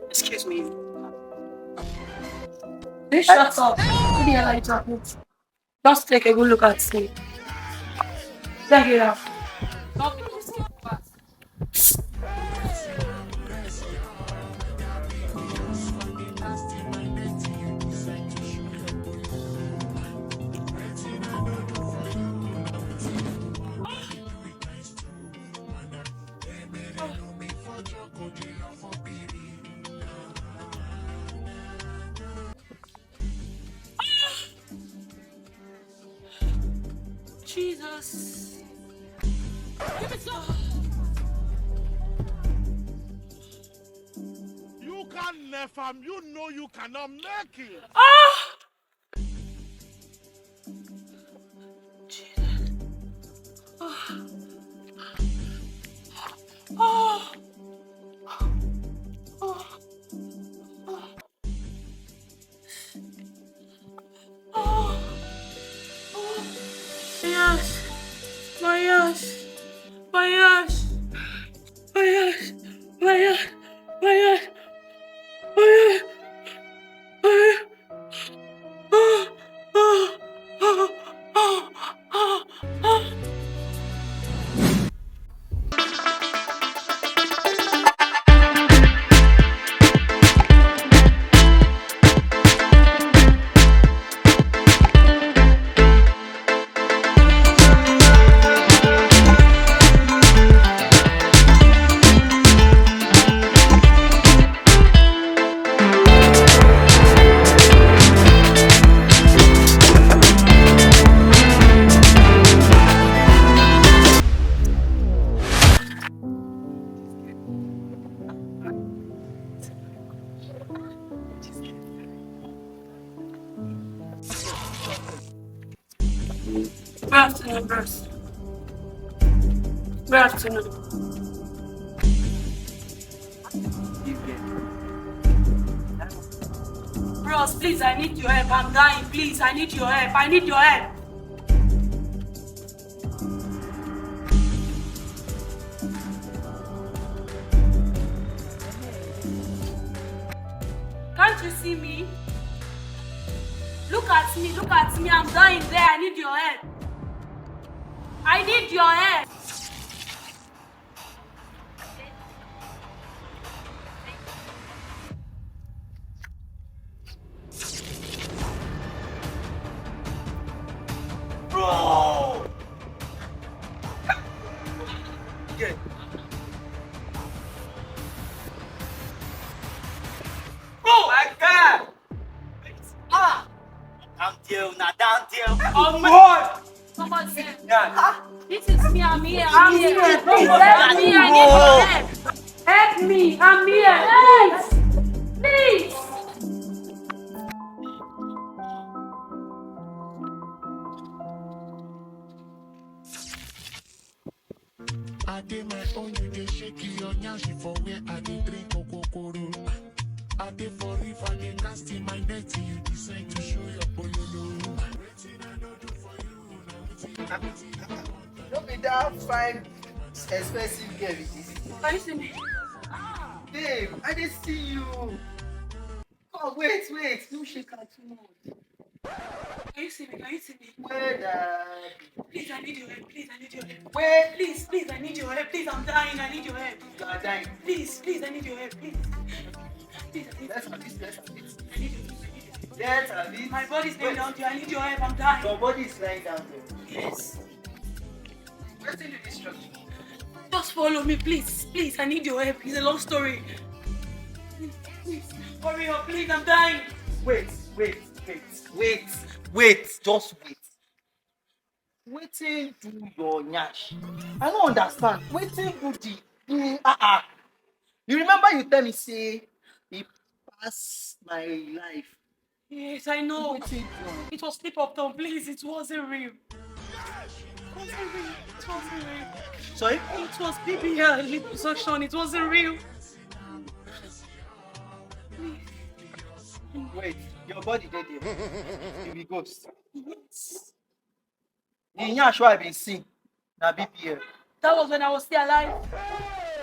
Excuse me. Please shut up. Who the hell are you talking to? Just take a good look at me. Check it out. Not because it's fast. Jesus. Give it up. You can't never, you know you cannot make it. Ah! Jesus. Oh. Oh. Oh. Oh. Oh. Yes. My ass. My ass. My ass. My ass. My ass. My ass. My ass. Oh. Oh. Oh. Oh. Oh. Oh. Good afternoon, bros. Good afternoon. Bros, please, I need your help. I'm dying. Please, I need your help. I need your help. Can't you see me? Look at me. Look at me. I'm dying there. I need your help. I need your help. Bro! Yeah. Oh my God! Ah! Down deal, not down deal. Oh my God! Someone said, Yeah. this is me. I'm here. I'm here. Please help me. I need your help. Help me. I'm here. Please. Please. I did my own, you dey shake your nyashi for where I dey drink kokoro. I did for if I dey cast in my net, you decide to show your pololo. Don't be that fine, expensive girl with this. Can you see me? Babe, I didn't see you. Oh, wait. Don't shake her too much. Can you see me? Can you see me? Where the... Please, I need your help. Please, I need your help. Where? Please, I need your help. Please, I'm dying. I need your help. You are dying. Please, I need your help. Please. Please, I need Let's have this. I need your help. Let's have this. My body's laying down to you. I need your help. I'm dying. Your body is lying down there. Yes. Where's the instruction? Just follow me, please. Please, I need your help. It's a long story. Please, hurry up, please. I'm dying. Wait. Just wait. Waiting do your nyash. I don't understand. Waiting do the You remember you tell me say he passed my life. Yes, I know. Waiting do. It was slip of tongue, please. It wasn't real. It wasn't real. Sorry? It was BBL liposuction. It wasn't real. Wait, your body dead there. You be ghost. Yes. The nyash I been seeing na BPL. That was when I was still alive.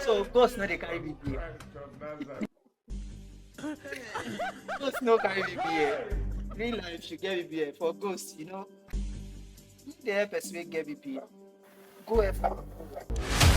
So ghost no dey carry BBA. Ghost no carry BBA. Real life you get BBA. For ghost, you know, if they help person wey get BBA, go help am.